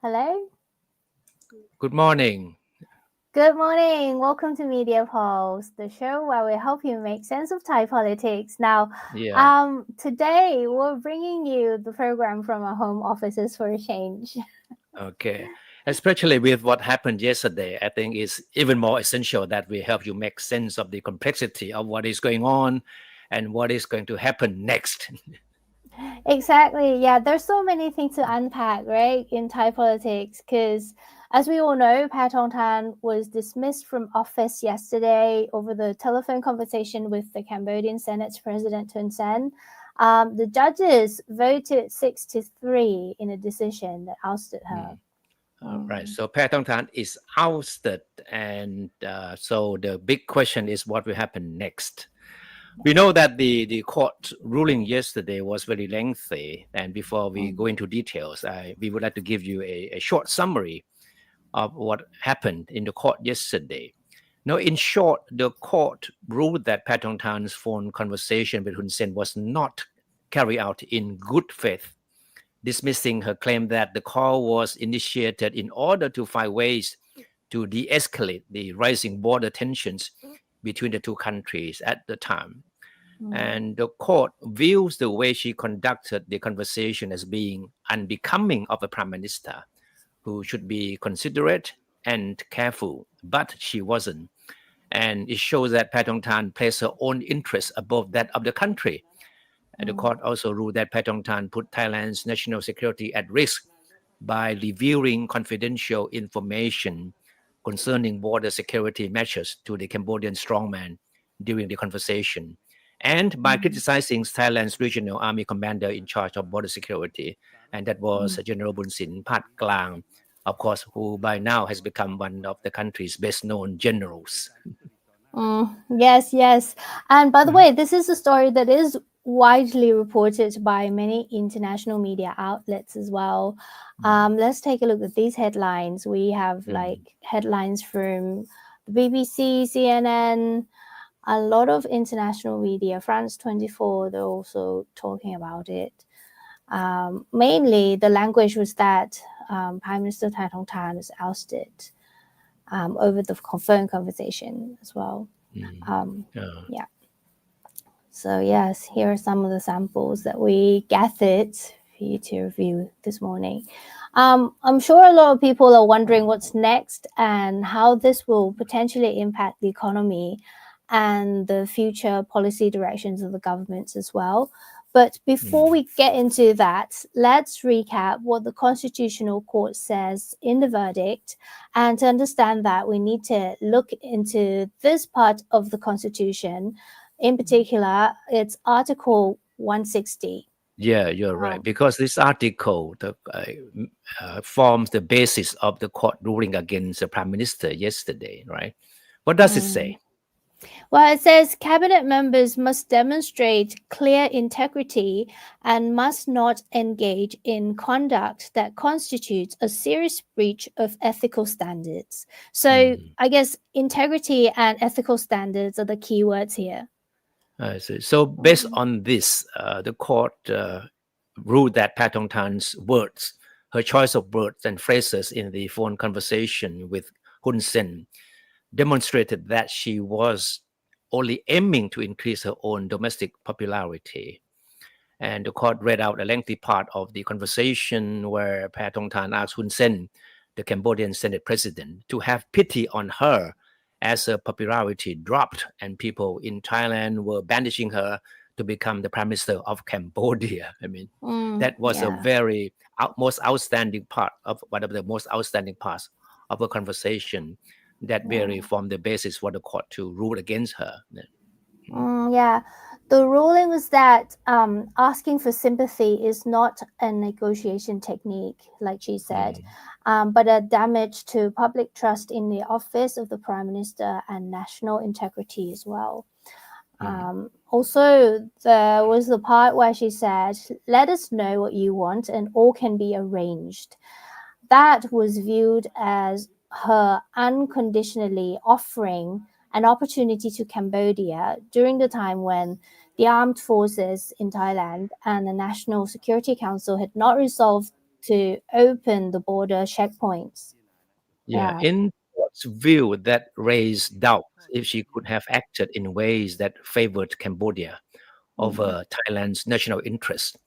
Hello. Good morning. Good morning. Welcome to Media Pulse, the show where we help you make sense of Thai politics. Now, Yeah, today we're bringing you the program from our home offices for a change. okay. Especially with what happened yesterday, I think it's even more essential that we help you make sense of the complexity of what is going on and what is going to happen next. Exactly. Yeah, there's so many things to unpack, right, in Thai politics. Because as we all know, Paetongtarn was dismissed from office yesterday over the telephone conversation with the Cambodian Senate President Hun Sen. The judges voted 6-3 in a decision that ousted her. Mm. Right. So Paetongtarn is ousted, and so the big question is what will happen next. We know that the court ruling yesterday was very lengthy, and before we go into details, we would like to give you a short summary of what happened in the court yesterday. Now, in short, the court ruled that Paetongtarn's phone conversation with Hun Sen was not carried out in good faith, dismissing her claim that the call was initiated in order to find ways to de-escalate the rising border tensions between the two countries at the time. And the court views the way she conducted the conversation as being unbecoming of a prime minister who should be considerate and careful, but she wasn't. And it shows that Paetongtarn placed her own interests above that of the country. And the court also ruled that Paetongtarn put Thailand's national security at risk by revealing confidential information concerning border security measures to the Cambodian strongman during the conversation, and by criticizing Thailand's regional army commander in charge of border security, and that was General Bun Sin Phat Klang, of course, who by now has become one of the country's best known generals. Yes, yes. And by the way, this is a story that is widely reported by many international media outlets as well. Let's take a look at these headlines. We have like headlines from the BBC, CNN, a lot of international media, France 24, they're also talking about it. Mainly, the language was that Prime Minister Paetongtarn is ousted over the phone conversation as well. Yeah. So yes, here are some of the samples that we gathered for you to review this morning. I'm sure a lot of people are wondering what's next and how this will potentially impact the economy and the future policy directions of the governments as well. But before we get into that, let's recap what the Constitutional Court says in the verdict. And to understand that, we need to look into this part of the Constitution. In particular, it's Article 160. Yeah, you're right. Because this article forms the basis of the court ruling against the prime minister yesterday, right? What does it say? Well, it says cabinet members must demonstrate clear integrity and must not engage in conduct that constitutes a serious breach of ethical standards. So I guess integrity and ethical standards are the key words here. I see. So based on this, the court ruled that Paetongtarn's words, her choice of words and phrases in the phone conversation with Hun Sen, demonstrated that she was only aiming to increase her own domestic popularity. And the court read out a lengthy part of the conversation where Paetongtarn asked Hun Sen, the Cambodian Senate President, to have pity on her as her popularity dropped and people in Thailand were banishing her to become the Prime Minister of Cambodia. I mean, that was a very most outstanding part of one of the most outstanding parts of a conversation that really formed the basis for the court to rule against her. The ruling was that asking for sympathy is not a negotiation technique, like she said, but a damage to public trust in the office of the Prime Minister and national integrity as well. Also, there was the part where she said, "Let us know what you want and all can be arranged." That was viewed as her unconditionally offering an opportunity to Cambodia during the time when the armed forces in Thailand and the National Security Council had not resolved to open the border checkpoints. Yeah, in court's view, that raised doubts if she could have acted in ways that favored Cambodia over Thailand's national interest.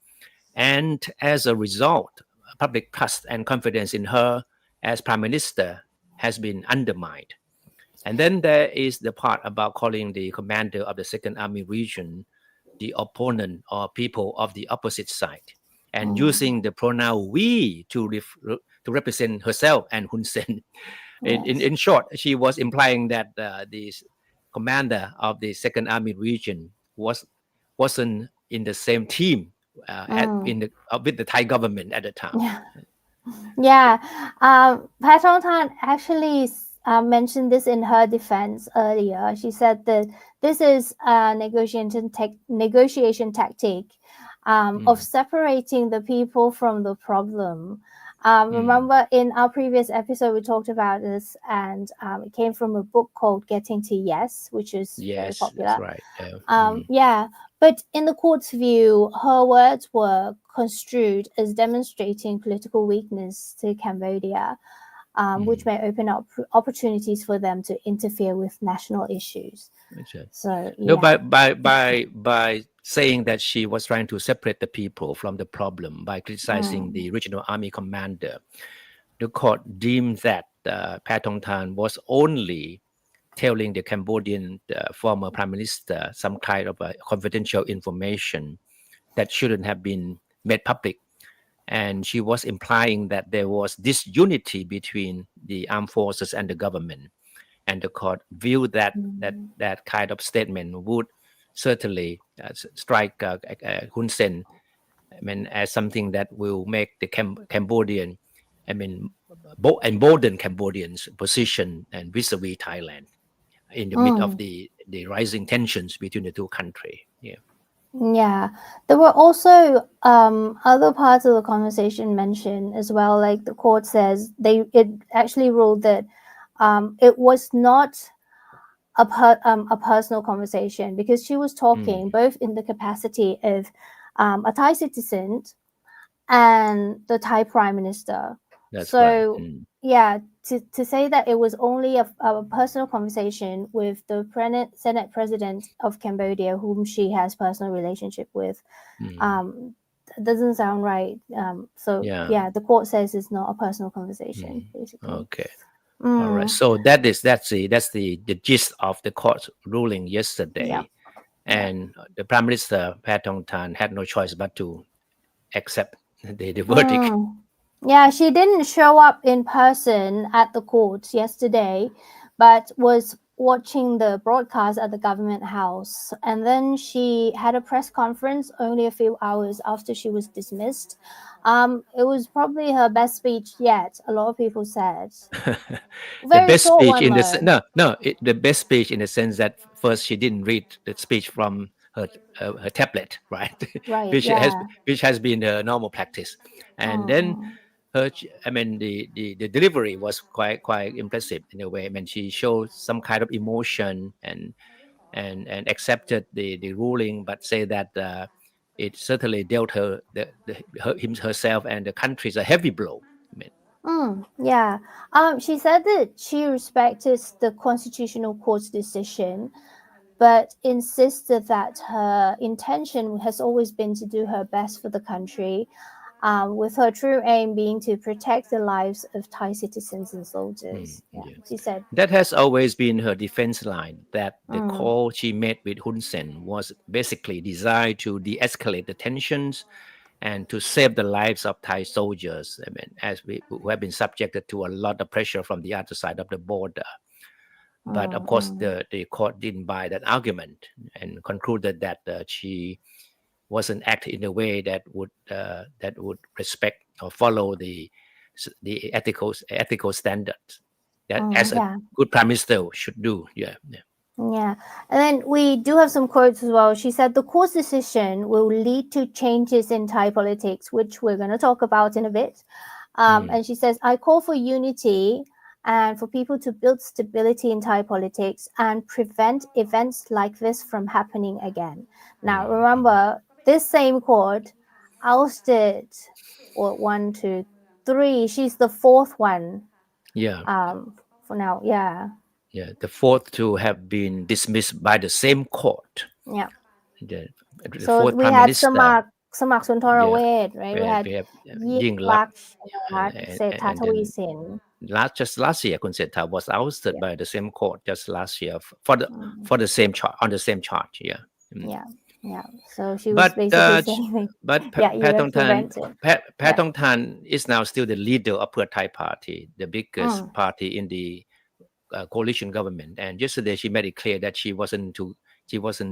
And as a result, public trust and confidence in her as prime minister has been undermined. And then there is the part about calling the commander of the Second Army Region the opponent or people of the opposite side, and using the pronoun we to represent herself and Hun Sen. In short, she was implying that the commander of the Second Army Region wasn't in the same team with the Thai government at the time. Yeah, Paetongtarn actually mentioned this in her defense earlier. She said that this is a negotiation tactic of separating the people from the problem. Remember, in our previous episode, we talked about this, and it came from a book called Getting to Yes, which is very popular. That's right. Yeah, but in the court's view, her words were construed as demonstrating political weakness to Cambodia, which may open up opportunities for them to interfere with national issues. So, no, by saying that she was trying to separate the people from the problem by criticizing the regional army commander, the court deemed that Paetongtarn was only telling the Cambodian former prime minister some kind of confidential information that shouldn't have been made public. And she was implying that there was disunity between the armed forces and the government. And the court viewed that kind of statement would certainly strike Hun Sen, as something that will make the Cambodian, embolden Cambodians' position and vis-a-vis Thailand in the midst of the rising tensions between the two countries. Yeah, there were also other parts of the conversation mentioned as well. Like the court says, it actually ruled that it was not a personal conversation, because she was talking both in the capacity of a Thai citizen and the Thai prime minister. That's so right. Yeah, to say that it was only a personal conversation with the Senate President of Cambodia, whom she has personal relationship with, doesn't sound right. The court says it's not a personal conversation, basically. Okay. All right. So that's the gist of the court ruling yesterday, and the Prime Minister Paetongtarn had no choice but to accept the verdict. Yeah, she didn't show up in person at the court yesterday, but was watching the broadcast at the government house. And then she had a press conference only a few hours after she was dismissed. It was probably her best speech yet, a lot of people said. The best speech in the best speech in the sense that first she didn't read the speech from her tablet, right? Right, which has been a normal practice, and then the delivery was quite impressive in a way. I mean, she showed some kind of emotion and accepted the ruling, but say that it certainly dealt herself and the country a heavy blow. Yeah. She said that she respected the Constitutional Court's decision, but insisted that her intention has always been to do her best for the country, with her true aim being to protect the lives of Thai citizens and soldiers. She said that has always been her defense line, that the call she made with Hun Sen was basically designed to de-escalate the tensions and to save the lives of Thai soldiers, as who have been subjected to a lot of pressure from the other side of the border. But of course, the court didn't buy that argument and concluded that she wasn't acting in a way that would respect or follow the ethical standards that as a good prime minister should do. Yeah. And then we do have some quotes as well. She said the court's decision will lead to changes in Thai politics, which we're going to talk about in a bit. And she says, I call for unity and for people to build stability in Thai politics and prevent events like this from happening again. Now, remember, this same court ousted or 1, 2, 3. She's the fourth one. Yeah. For now. Yeah. Yeah. The fourth to have been dismissed by the same court. Yeah. The So fourth we prime had minister. Samak Suntarawet, right? We had We have Yik Ying Lak, Lak, Setha and then Thavisin. just last year, Kun Setha was ousted by the same court just last year for the same charge on the same charge. Yeah. Yeah. Yeah. So she was But basically saying, yeah, you have prevented. Paetongtarn is now still the leader of Thai Party, the biggest party in the coalition government. And yesterday she made it clear that she wasn't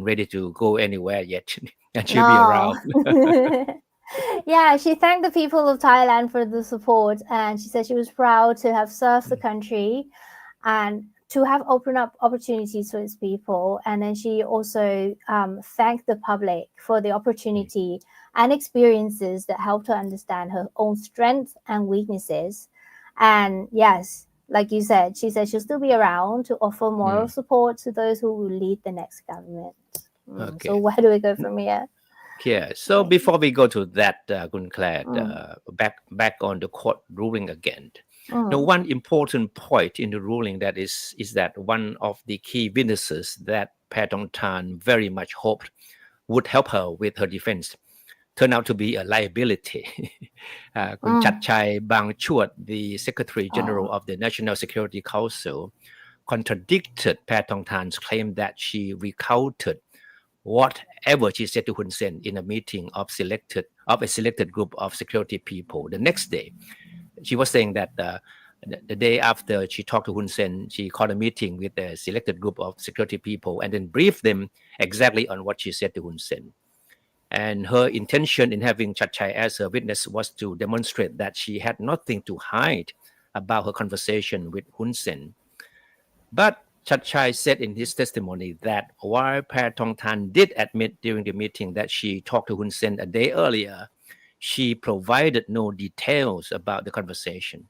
ready to go anywhere yet, and she'll be around. Yeah, she thanked the people of Thailand for the support, and she said she was proud to have served the country and to have opened up opportunities for its people. And then she also thanked the public for the opportunity and experiences that helped her understand her own strengths and weaknesses. And yes, like you said, she said she'll still be around to offer moral support to those who will lead the next government. Okay. So where do we go from here? Yeah. So before we go to that, Kun Clare, back on the court ruling again. Now, one important point in the ruling that is that one of the key witnesses that Paetongtarn very much hoped would help her with her defense turned out to be a liability. Kun Thepchai Bangchuat, the Secretary General of the National Security Council, contradicted Paetongtarn's claim that she recounted whatever she said to Hun Sen in a meeting of a selected group of security people the next day. She was saying that the day after she talked to Hun Sen, she called a meeting with a selected group of security people and then briefed them exactly on what she said to Hun Sen. And her intention in having Thepchai as a witness was to demonstrate that she had nothing to hide about her conversation with Hun Sen. But Thepchai said in his testimony that while Paetongtarn did admit during the meeting that she talked to Hun Sen a day earlier, she provided no details about the conversation.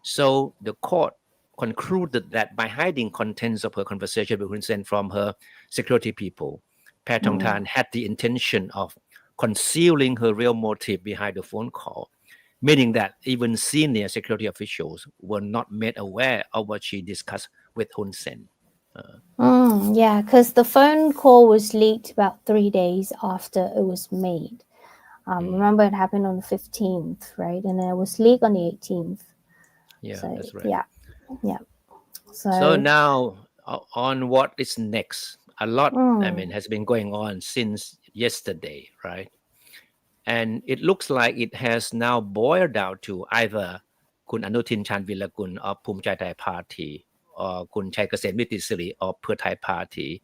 So the court concluded that by hiding contents of her conversation with Hun Sen from her security people, Paetongtarn had the intention of concealing her real motive behind the phone call, meaning that even senior security officials were not made aware of what she discussed with Hun Sen. Yeah, because the phone call was leaked about 3 days after it was made. Remember, it happened on the 15th, right? And then it was leaked on the 18th. Yeah, so, that's right. Yeah. So now on what is next? A lot, has been going on since yesterday, right? And it looks like it has now boiled down to either Kun Anutin Chanvirakul of Phumchai Thai Party or Kun Chaikasem Nitisiri of Pheu Thai Party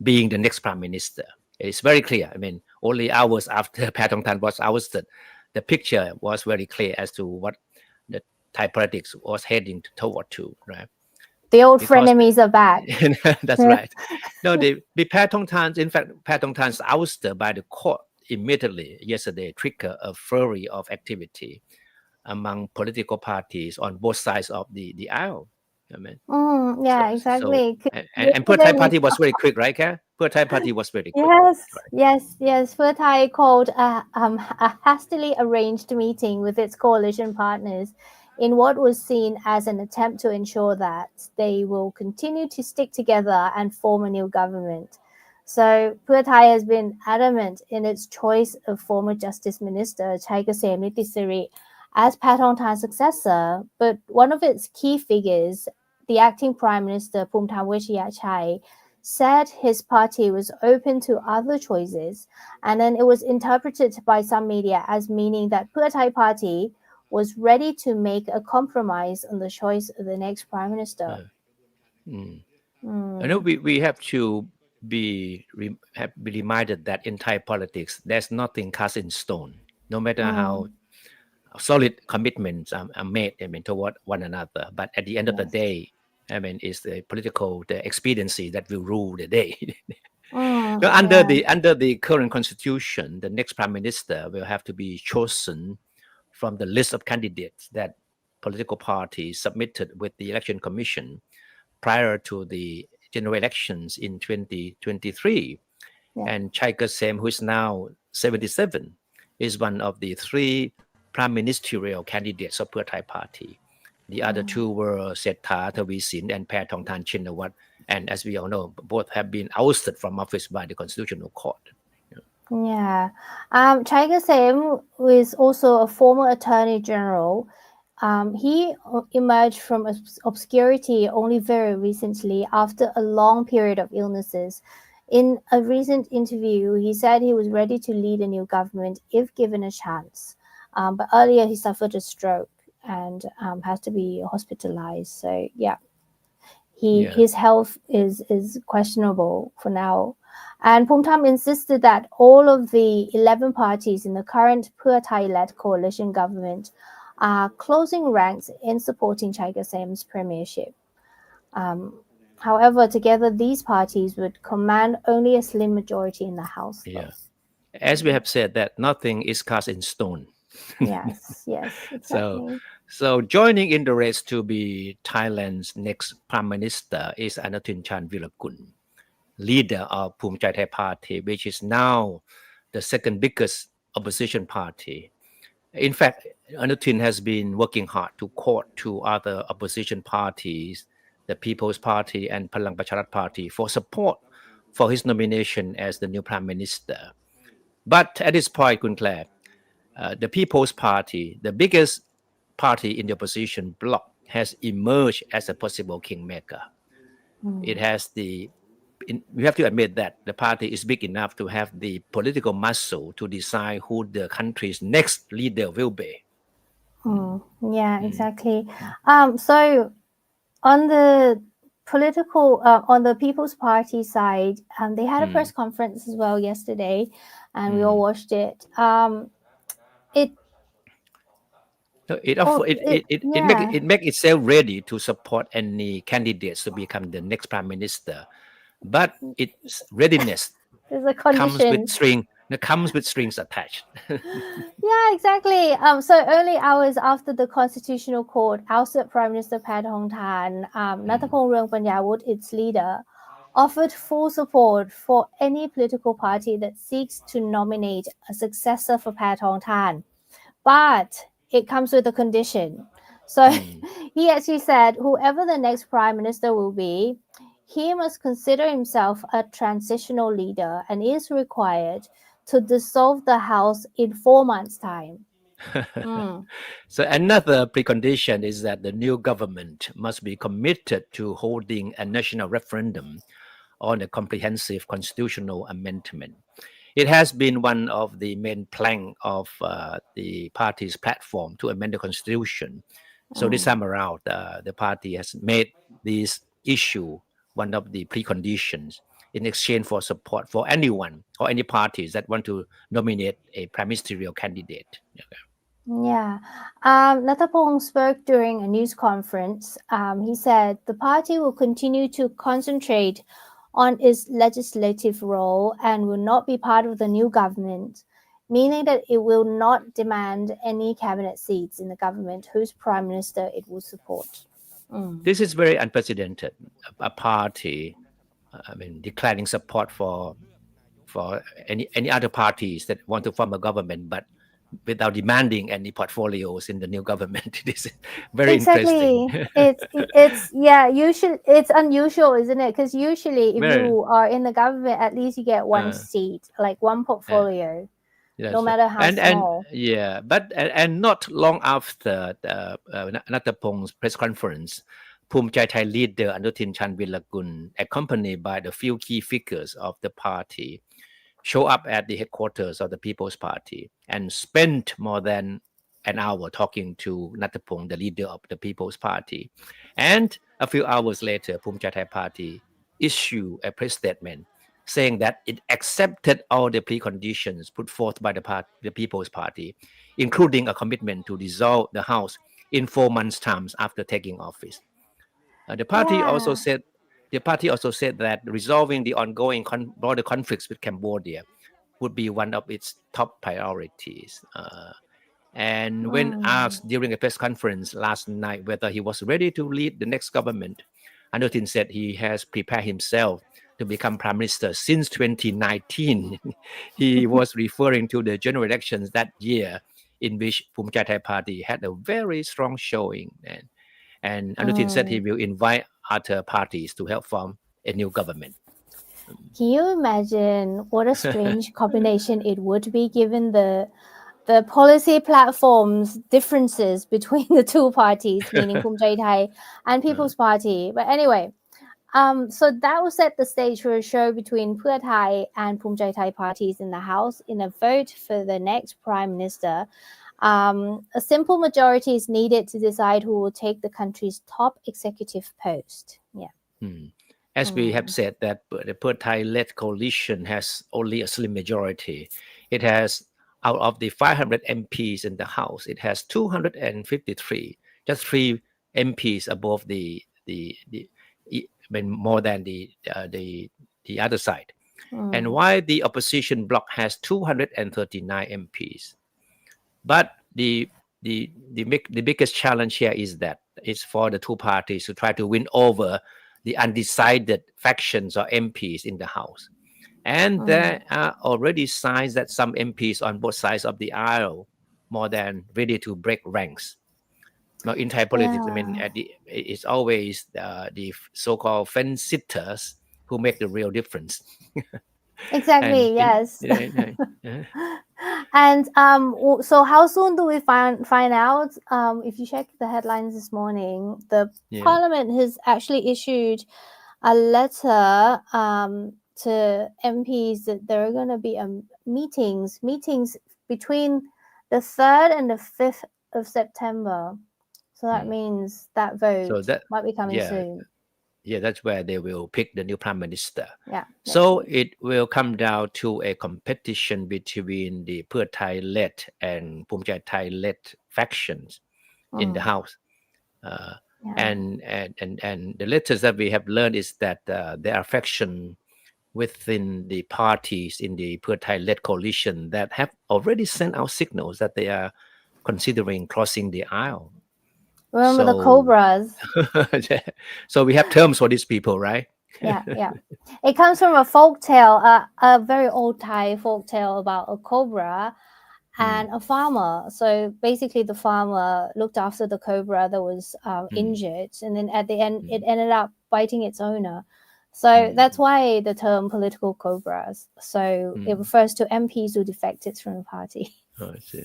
being the next prime minister. It's very clear. Only hours after Paetongtarn was ousted, the picture was very clear as to what the Thai politics was heading toward to, right? The old frenemies are back. That's right. No, the Paetongtarn, in fact, Paetongtarn's ouster by the court immediately yesterday triggered a flurry of activity among political parties on both sides of the aisle. Yeah, exactly. And Pheu Thai Party was very quick, right, Kat? Pheu Thai Party was very quick. Yes. Pheu Thai called a hastily arranged meeting with its coalition partners in what was seen as an attempt to ensure that they will continue to stick together and form a new government. So Pheu Thai has been adamant in its choice of former Justice Minister Chaikasem Nitisiri as Paetongtarn's successor, but one of its key figures, the acting Prime Minister Phumtham Wechayachai, said his party was open to other choices, and then it was interpreted by some media as meaning that Pheu Thai Party was ready to make a compromise on the choice of the next Prime Minister. I know we have to be reminded that in Thai politics, there's nothing cast in stone, no matter how solid commitments are made toward one another. But at the end of the day, it's the political expediency that will rule the day. Under the current constitution, the next prime minister will have to be chosen from the list of candidates that political parties submitted with the election commission prior to the general elections in 2023. And Chaikasem, who is now 77, is one of the 3 prime ministerial candidates of Pheu Thai party. The other two were Sethar Thavisin and Paetongtarn Shinawat. And as we all know, both have been ousted from office by the Constitutional Court. Yeah. Chai Ghasem is also a former Attorney General. He emerged from obscurity only very recently after a long period of illnesses. In a recent interview, he said he was ready to lead a new government if given a chance. But earlier, he suffered a stroke and has to be hospitalized. So, yeah. His health is questionable for now. And Phumtham insisted that all of the 11 parties in the current Pheu Thai-led coalition government are closing ranks in supporting Chai Ghasem's premiership. However, together these parties would command only a slim majority in the House. Yeah. As we have said that nothing is cast in stone. Yes, exactly. So joining in the race to be Thailand's next prime minister is Anutin Charnvirakul, leader of Phum Chai Thai Party, which is now the second biggest opposition party. In fact, Anutin has been working hard to court two other opposition parties, the People's Party and Palang Pracharat Party, for support for his nomination as the new prime minister. But at this point, Kun Clare, the People's Party, the biggest party in the opposition bloc, has emerged as a possible kingmaker. It has we have to admit that the party is big enough to have the political muscle to decide who the country's next leader will be. Yeah, exactly. So on the on the People's Party side, they had a press conference as well yesterday, and we all watched it. It make itself ready to support any candidates to become the next prime minister, but its readiness comes with strings attached. Yeah, exactly. So only hours after the Constitutional Court ousted Prime Minister Paetongtarn, Nathapong Ruangpanyawut, its leader, offered full support for any political party that seeks to nominate a successor for Paetongtarn. But it comes with a condition. So he actually said whoever the next prime minister will be, he must consider himself a transitional leader and is required to dissolve the House in 4 months' time. So another precondition is that the new government must be committed to holding a national referendum on a comprehensive constitutional amendment. It has been one of the main planks of the party's platform to amend the constitution. So this time around, the party has made this issue one of the preconditions in exchange for support for anyone or any parties that want to nominate a prime ministerial candidate. Yeah. Nathapong spoke during a news conference. He said the party will continue to concentrate on its legislative role and will not be part of the new government, meaning that it will not demand any cabinet seats in the government whose prime minister it will support. This is very unprecedented. A party, declaring support for any other parties that want to form a government, but without demanding any portfolios in the new government. It is very interesting. Usually it's unusual, isn't it? Because usually if you are in the government, at least you get one seat, like one portfolio, no matter how small. And not long after Nathapong's press conference, Phum Chai Thai leader Anutin Charnvirakul, accompanied by the few key figures of the party, show up at the headquarters of the People's Party and spent more than an hour talking to Nathapong, the leader of the People's Party. And a few hours later, Phum Chai Thai Party issued a press statement saying that it accepted all the preconditions put forth by the People's Party, including a commitment to dissolve the House in 4 months' time after taking office. The party also said that resolving the ongoing border conflicts with Cambodia would be one of its top priorities. And when asked during a press conference last night whether he was ready to lead the next government, Anutin said he has prepared himself to become prime minister since 2019. He was referring to the general elections that year in which Phumchai Thai Party had a very strong showing. And Anutin said he will invite other parties to help form a new government. Can you imagine what a strange combination it would be given the policy platforms differences between the two parties, meaning Phumchai Thai and People's Party? But anyway, so that will set the stage for a show between Pheu Thai and Phumchai Thai parties in the House in a vote for the next Prime Minister. A simple majority is needed to decide who will take the country's top executive post. Yeah. As we have said, that the Pheu Thai-led coalition has only a slim majority. It has, out of the 500 MPs in the House, it has 253, just 3 MPs above more than the other side. And while the opposition bloc has 239 MPs. But the biggest challenge here is that it's for the two parties to try to win over the undecided factions or MPs in the House. And there are already signs that some MPs on both sides of the aisle more than ready to break ranks. Now, in Thai politics, I mean, it's always the so-called fence sitters who make the real difference. Exactly. Yes. And so how soon do we find out? If you check the headlines this morning, the Parliament has actually issued a letter to MPs that there are going to be meetings between the 3rd and the 5th of September. So that means that vote might be coming soon. Yeah, that's where they will pick the new prime minister. Yeah. So it will come down to a competition between the Pheu Thai-led and Phumchai Thai-led factions in the House. And the latest that we have learned is that there are factions within the parties in the Pheu Thai-led coalition that have already sent out signals that they are considering crossing the aisle. Remember the Cobras. So we have terms for these people, right? Yeah. It comes from a folk tale, a very old Thai folk tale about a cobra and a farmer. So basically the farmer looked after the cobra that was injured, and then at the end it ended up biting its owner. So that's why the term political cobras. So it refers to MPs who defected from the party. Oh, I see.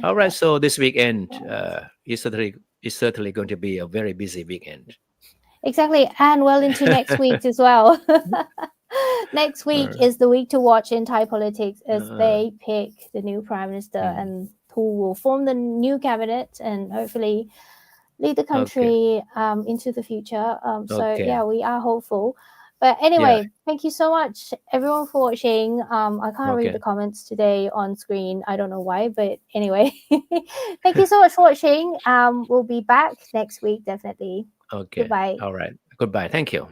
All right, so this weekend is certainly going to be a very busy weekend. Exactly, and well into next week as well. Next week is the week to watch in Thai politics as they pick the new prime minister and who will form the new cabinet and hopefully lead the country into the future. So yeah, we are hopeful. But anyway, thank you so much everyone for watching. I can't read the comments today on screen. I don't know why, but anyway, thank you so much for watching. We'll be back next week, definitely. Okay. Goodbye. All right. Goodbye. Thank you.